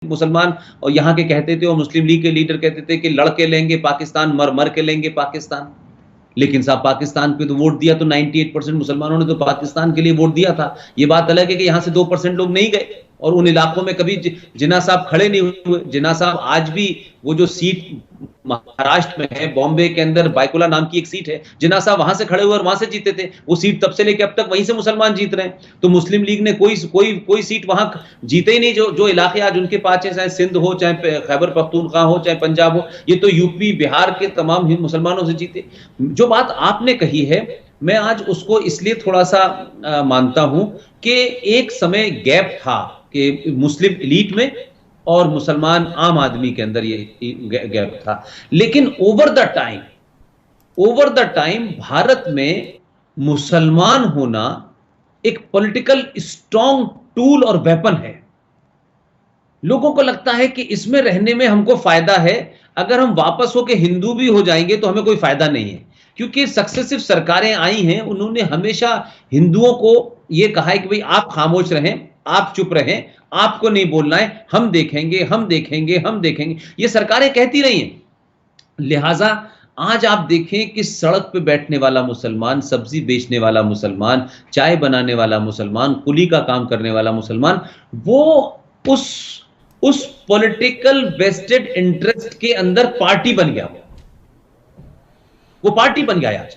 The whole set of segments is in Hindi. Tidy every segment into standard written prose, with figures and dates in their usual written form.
मुसलमान और यहाँ के कहते थे और मुस्लिम लीग के लीडर कहते थे कि लड़के लेंगे पाकिस्तान, मर मर के लेंगे पाकिस्तान। लेकिन साहब पाकिस्तान पे तो वोट दिया तो 98% मुसलमानों ने तो पाकिस्तान के लिए वोट दिया था। ये बात अलग है कि यहाँ से 2% लोग नहीं गए और उन इलाकों में कभी जिन्ना साहब खड़े नहीं हुए। जिन्ना साहब आज भी वो जो सीट महाराष्ट्र में है, बॉम्बे के अंदर बायकुला नाम की एक सीट है, जिन्ना साहब वहां से खड़े हुए और वहां से जीते थे। वो सीट तब से लेकर अब तक वहीं से मुसलमान जीत रहे हैं। तो मुस्लिम लीग ने कोई सीट वहां जीते ही नहीं। जो इलाके आज उनके पास है, चाहे सिंध हो, चाहे खैबर पख्तूनख्वा हो, चाहे पंजाब हो, ये तो यूपी बिहार के तमाम मुसलमानों से जीते। जो बात आपने कही है, मैं आज उसको इसलिए थोड़ा सा मानता हूं कि एक समय गैप था कि मुस्लिम एलीट में और मुसलमान आम आदमी के अंदर ये गैप था। लेकिन ओवर द टाइम भारत में मुसलमान होना एक पॉलिटिकल स्ट्रॉन्ग टूल और वेपन है। लोगों को लगता है कि इसमें रहने में हमको फायदा है। अगर हम वापस होकर हिंदू भी हो जाएंगे तो हमें कोई फायदा नहीं है, क्योंकि सक्सेसिव सरकारें आई हैं, उन्होंने हमेशा हिंदुओं को यह कहा है कि भाई आप खामोश रहें, आप चुप रहें, आपको नहीं बोलना है, हम देखेंगे हम देखेंगे हम देखेंगे, ये सरकारें कहती रही हैं। लिहाजा आज आप देखें कि सड़क पे बैठने वाला मुसलमान, सब्जी बेचने वाला मुसलमान, चाय बनाने वाला मुसलमान, कुली का काम करने वाला मुसलमान, वो उस पॉलिटिकल वेस्टेड इंटरेस्ट के अंदर पार्टी बन गया। वो पार्टी बन गया आज।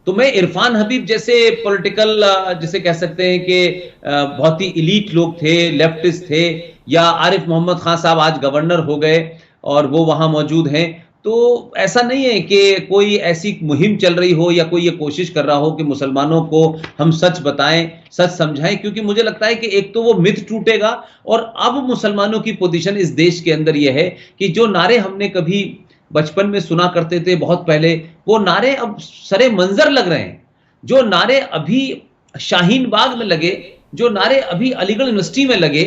तो मैं इरफान हबीब जैसे पॉलिटिकल जिसे कह सकते हैं कि बहुत ही इलीट लोग थे, लेफ्टिस्ट थे, या आरिफ मोहम्मद खान साहब आज गवर्नर हो गए और वो वहां मौजूद हैं, तो ऐसा नहीं है कि कोई ऐसी मुहिम चल रही हो या कोई ये कोशिश कर रहा हो कि मुसलमानों को हम सच बताएं, सच समझाएं। क्योंकि मुझे लगता है कि एक तो वो मिथ टूटेगा, और अब मुसलमानों की पोजीशन इस देश के अंदर यह है कि जो नारे हमने कभी बचपन में सुना करते थे बहुत पहले, वो नारे अब सरे मंजर लग रहे हैं। जो नारे अभी शाहीन बाग में लगे, जो नारे अभी अलीगढ़ यूनिवर्सिटी में लगे,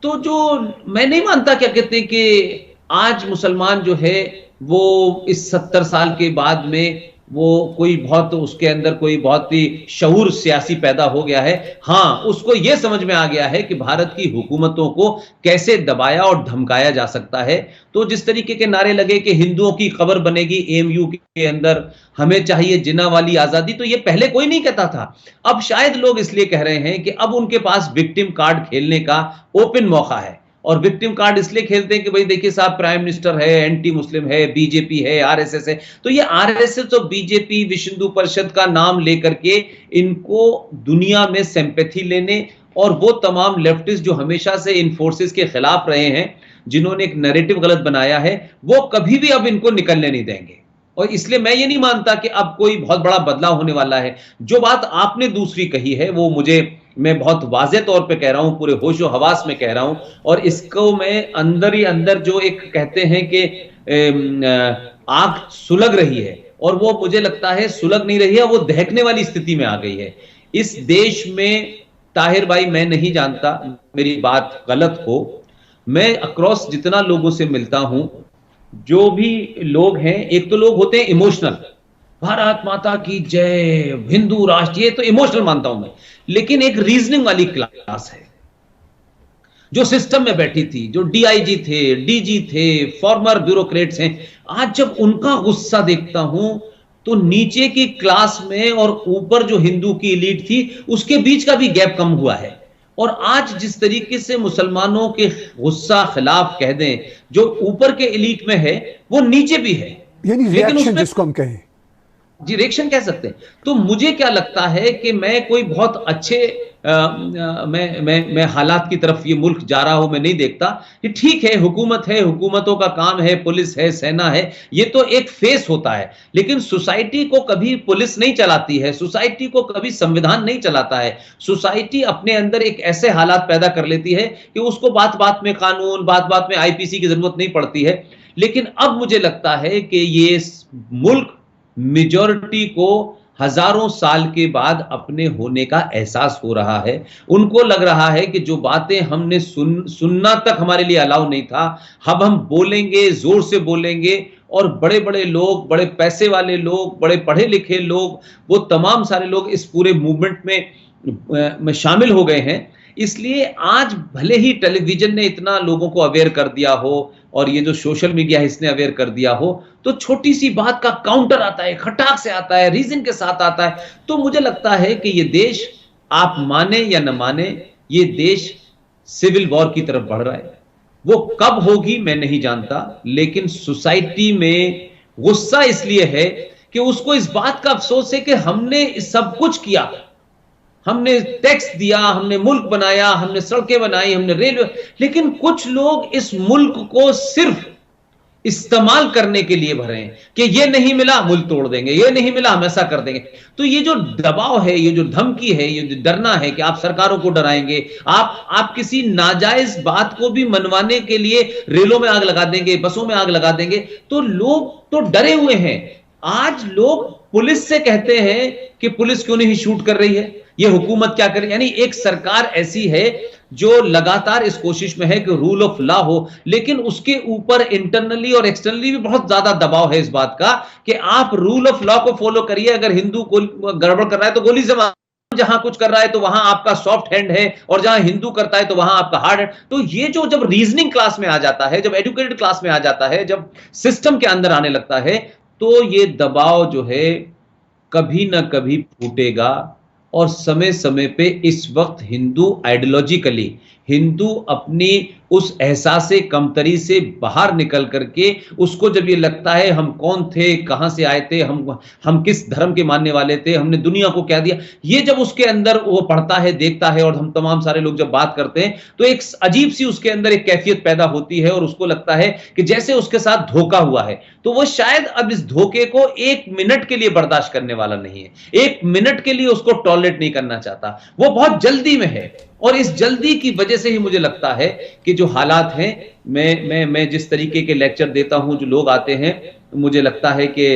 तो जो मैं नहीं मानता क्या कहते हैं कि आज मुसलमान जो है वो इस 70 साल के बाद में वो कोई बहुत उसके अंदर कोई बहुत ही शऊर सियासी पैदा हो गया है। हाँ, उसको यह समझ में आ गया है कि भारत की हुकूमतों को कैसे दबाया और धमकाया जा सकता है। तो जिस तरीके के नारे लगे कि हिंदुओं की खबर बनेगी एएमयू के अंदर, हमें चाहिए जिन्ना वाली आजादी, तो ये पहले कोई नहीं कहता था। अब शायद लोग इसलिए कह रहे हैं कि अब उनके पास विक्टिम कार्ड खेलने का ओपन मौका है। और विक्टिम कार्ड इसलिए खेलते हैं कि भाई देखिए साहब, प्राइम मिनिस्टर है, एंटी मुस्लिम है, बीजेपी है, आरएसएस है, तो ये आरएसएस और बीजेपी, विश्व हिंदू परिषद का नाम लेकर के इनको दुनिया में सिंपैथी लेने, और वो तमाम लेफ्टिस्ट जो हमेशा से इन फोर्सेस के खिलाफ रहे हैं, जिन्होंने एक नैरेटिव गलत बनाया है, वो कभी भी अब इनको निकलने नहीं देंगे। और इसलिए मैं ये नहीं मानता कि अब कोई बहुत बड़ा बदलाव होने वाला है। जो बात आपने दूसरी कही है वो मैं बहुत वाज़ेह तौर पे कह रहा हूं, पूरे होशो हवास में कह रहा हूं, और इसको मैं अंदर ही अंदर जो एक कहते हैं कि आग सुलग रही है, और वो मुझे लगता है सुलग नहीं रही है, वो दहकने वाली स्थिति में आ गई है इस देश में। ताहिर भाई, मैं नहीं जानता मेरी बात गलत हो, मैं अक्रॉस जितना लोगों से मिलता हूं, जो भी लोग हैं, एक तो लोग होते हैं इमोशनल, भारत माता की जय, हिंदू राष्ट्र, ये तो इमोशनल मानता हूं मैं। लेकिन एक रीजनिंग वाली क्लास है जो सिस्टम में बैठी थी, जो डीआईजी थे, डीजी थे, फॉर्मर ब्यूरोक्रेट्स हैं। आज जब उनका गुस्सा देखता हूं तो नीचे की क्लास में और ऊपर जो हिंदू की एलीट थी उसके बीच का भी गैप कम हुआ है। और आज जिस तरीके से मुसलमानों के गुस्सा खिलाफ कह दें, जो ऊपर के एलीट में है वो नीचे भी है, यानी रिएक्शन जिसको हम कहें, जी रिएक्शन कह सकते हैं। तो मुझे क्या लगता है कि मैं कोई बहुत अच्छे मैं हालात की तरफ ये मुल्क जा रहा हूं, मैं नहीं देखता कि ठीक है, हुकूमत है, हुकूमतों का काम है, पुलिस है, सेना है, ये तो एक फेस होता है। लेकिन सोसाइटी को कभी पुलिस नहीं चलाती है, सोसाइटी को कभी संविधान नहीं चलाता है। सोसाइटी अपने अंदर एक ऐसे हालात पैदा कर लेती है कि उसको बात बात में कानून, बात बात में आईपीसी की जरूरत नहीं पड़ती है। लेकिन अब मुझे लगता है कि ये मुल्क मेजॉरिटी को हजारों साल के बाद अपने होने का एहसास हो रहा है। उनको लग रहा है कि जो बातें हमने सुनना तक हमारे लिए अलाउ नहीं था, अब हम बोलेंगे, जोर से बोलेंगे, और बड़े बड़े लोग, बड़े पैसे वाले लोग, बड़े पढ़े लिखे लोग, वो तमाम सारे लोग इस पूरे मूवमेंट में शामिल हो गए हैं। इसलिए आज भले ही टेलीविजन ने इतना लोगों को अवेयर कर दिया हो और ये जो सोशल मीडिया है इसने अवेयर कर दिया हो, तो छोटी सी बात का काउंटर आता है, खटाक से आता है, रीजन के साथ आता है। तो मुझे लगता है कि ये देश, आप माने या न माने, ये देश सिविल वॉर की तरफ बढ़ रहा है। वो कब होगी मैं नहीं जानता, लेकिन सोसाइटी में गुस्सा इसलिए है कि उसको इस बात का अफसोस है कि हमने सब कुछ किया, हमने टैक्स दिया, हमने मुल्क बनाया, हमने सड़कें बनाई, हमने रेलवे, लेकिन कुछ लोग इस मुल्क को सिर्फ इस्तेमाल करने के लिए भरे हैं कि ये नहीं मिला मुल्क तोड़ देंगे, ये नहीं मिला हम ऐसा कर देंगे। तो ये जो दबाव है, ये जो धमकी है, ये जो डरना है कि आप सरकारों को डराएंगे, आप किसी नाजायज बात को भी मनवाने के लिए रेलों में आग लगा देंगे, बसों में आग लगा देंगे, तो लोग तो डरे हुए हैं। आज लोग पुलिस से कहते हैं कि पुलिस क्यों नहीं शूट कर रही है, ये हुकूमत क्या करे। यानी एक सरकार ऐसी है जो लगातार इस कोशिश में है कि रूल ऑफ लॉ हो, लेकिन उसके ऊपर इंटरनली और एक्सटर्नली भी बहुत ज्यादा दबाव है इस बात का कि आप रूल ऑफ लॉ को फॉलो करिए। अगर हिंदू को गड़बड़ कर रहा है तो गोली से मार, जहां कुछ कर रहा है तो वहां आपका सॉफ्ट हैंड है, और जहां हिंदू करता है तो वहां आपका हार्ड हैंड। तो ये जो जब रीजनिंग क्लास में आ जाता है, जब एजुकेटेड क्लास में आ जाता है, जब सिस्टम के अंदर आने लगता है, तो ये दबाव जो है कभी ना कभी फूटेगा। और समय समय पे इस वक्त हिंदू आइडियोलॉजिकली, हिंदू अपनी उस एहसासे कमतरी से बाहर निकल करके, उसको जब ये लगता है हम कौन थे, कहां से आए थे, हम किस धर्म के मानने वाले थे, हमने दुनिया को क्या दिया, ये जब उसके अंदर वो पढ़ता है, देखता है, और हम तमाम सारे लोग जब बात करते हैं तो एक अजीब सी उसके अंदर एक कैफियत पैदा होती है, और उसको लगता है कि जैसे उसके साथ धोखा हुआ है। तो वो शायद अब इस धोखे को एक मिनट के लिए बर्दाश्त करने वाला नहीं है, एक मिनट के लिए उसको टॉलरेट नहीं करना चाहता, वो बहुत जल्दी में है। और इस जल्दी की वजह से ही मुझे लगता है कि जो हालात हैं, मैं जिस तरीके के लेक्चर देता हूं, जो लोग आते हैं, मुझे लगता है कि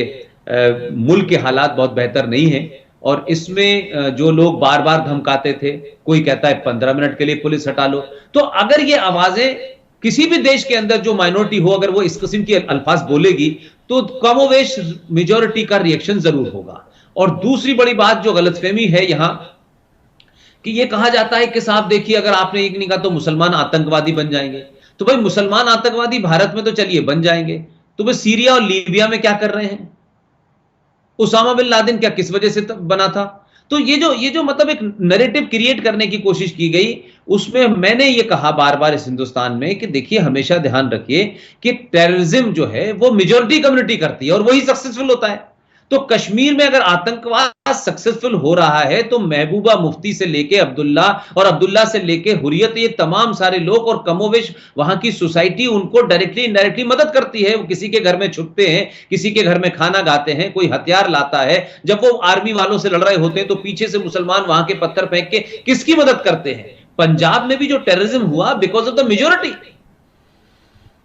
मुल्क के हालात बहुत बेहतर नहीं है। और इसमें जो लोग बार बार धमकाते थे, कोई कहता है 15 मिनट के लिए पुलिस हटा लो, तो अगर ये आवाजें किसी भी देश के अंदर जो माइनॉरिटी हो, अगर वो इस किस्म के अल्फाज बोलेगी, तो कमोवेश मेजॉरिटी का रिएक्शन जरूर होगा। और दूसरी बड़ी बात जो गलतफहमी है यहां, कि ये कहा जाता है कि साहब देखिए, अगर आपने एक नहीं कहा तो मुसलमान आतंकवादी बन जाएंगे। तो भाई मुसलमान आतंकवादी भारत में तो चलिए बन जाएंगे, तो भाई सीरिया और लीबिया में क्या कर रहे हैं? उसामा बिन लादेन क्या किस वजह से बना था? तो ये जो मतलब एक नैरेटिव क्रिएट करने की कोशिश की गई, उसमें मैंने ये कहा बार बार इस हिंदुस्तान में कि देखिए, हमेशा ध्यान रखिए कि टेररिज्म जो है वो मेजॉरिटी कम्युनिटी करती है और वही सक्सेसफुल होता है। तो कश्मीर में अगर आतंकवाद सक्सेसफुल हो रहा है, तो महबूबा मुफ्ती से लेके अब्दुल्ला, और अब्दुल्ला से लेके हुर्रियत, ये तमाम सारे लोग और कमोवेश वहां की सोसाइटी उनको डायरेक्टली इनडायरेक्टली मदद करती है। वो किसी के घर में छुपते हैं, किसी के घर में खाना खाते हैं, कोई हथियार लाता है, जब वो आर्मी वालों से लड़ रहे होते हैं तो पीछे से मुसलमान वहां के पत्थर फेंक के किसकी मदद करते हैं? पंजाब में भी जो टेररिज्म हुआ, बिकॉज ऑफ द मेजोरिटी।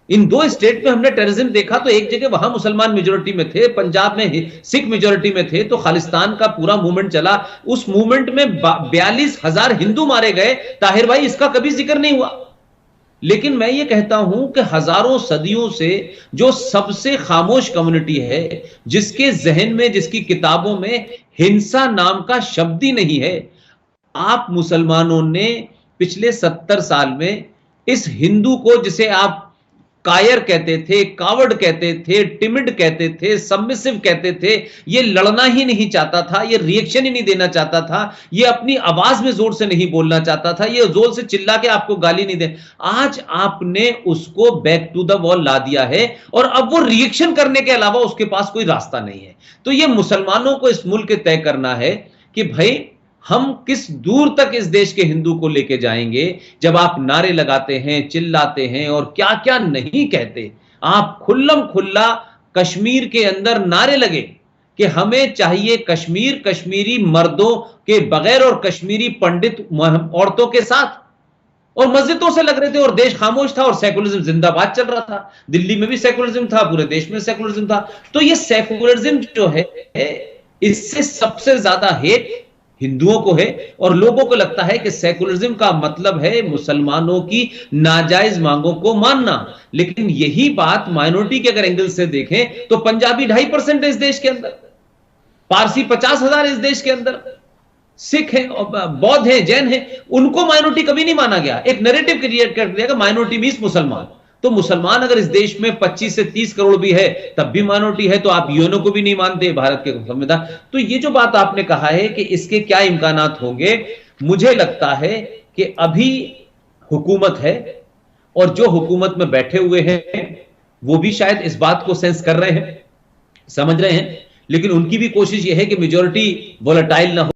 इन दो स्टेट में हमने टेररिज्म देखा, तो एक जगह वहां मुसलमान मेजोरिटी में थे, पंजाब में सिख मेजोरिटी में थे, तो खालिस्तान का पूरा मूवमेंट चला। उस मूवमेंट में 42,000 हिंदू मारे गए, ताहिर भाई, इसका कभी जिक्र नहीं हुआ। लेकिन मैं ये कहता हूं कि हजारों सदियों से जो सबसे खामोश कम्युनिटी है, जिसके जहन में, जिसकी किताबों में हिंसा नाम का शब्द ही नहीं है, आप मुसलमानों ने पिछले 70 साल में इस हिंदू को, जिसे आप कायर कहते थे, कावर्ड कहते थे, टिमिड कहते थे, सबमिसिव कहते थे, ये लड़ना ही नहीं चाहता था, ये रिएक्शन ही नहीं देना चाहता था, ये अपनी आवाज में जोर से नहीं बोलना चाहता था, ये जोर से चिल्ला के आपको गाली नहीं दे। आज आपने उसको बैक टू द वॉल ला दिया है, और अब वो रिएक्शन करने के अलावा उसके पास कोई रास्ता नहीं है। तो ये मुसलमानों को इस मुल्क तय करना है कि भाई हम किस दूर तक इस देश के हिंदू को लेके जाएंगे। जब आप नारे लगाते हैं, चिल्लाते हैं और क्या क्या नहीं कहते, आप खुल्लम खुल्ला कश्मीर के अंदर नारे लगे कि हमें चाहिए कश्मीर, कश्मीरी मर्दों के बगैर और कश्मीरी पंडित औरतों के साथ, और मस्जिदों से लग रहे थे, और देश खामोश था और सेकुलरिज्म जिंदाबाद चल रहा था। दिल्ली में भी सेकुलरिज्म था, पूरे देश में सेकुलरिज्म था। तो ये सेकुलरिज्म जो है, इससे सबसे ज्यादा हेट हिंदुओं को है, और लोगों को लगता है कि सेकुलरिज्म का मतलब है मुसलमानों की नाजायज मांगों को मानना। लेकिन यही बात माइनॉरिटी के अगर एंगल से देखें तो पंजाबी 2.5% है इस देश के अंदर, पारसी 50,000 इस देश के अंदर, सिख हैं, बौद्ध हैं, जैन हैं, उनको माइनॉरिटी कभी नहीं माना गया। एक नैरेटिव क्रिएट कर दिया कि माइनॉरिटी मींस मुसलमान। तो मुसलमान अगर इस देश में 25 से 30 करोड़ भी है तब भी माइनॉरिटी है, तो आप यूएनओ को भी नहीं मानते, भारत के संविधान। तो ये जो बात आपने कहा है कि इसके क्या इम्कानात होंगे, मुझे लगता है कि अभी हुकूमत है और जो हुकूमत में बैठे हुए हैं वो भी शायद इस बात को सेंस कर रहे हैं, समझ रहे हैं, लेकिन उनकी भी कोशिश यह है कि मेजॉरिटी वोलेटाइल ना हो।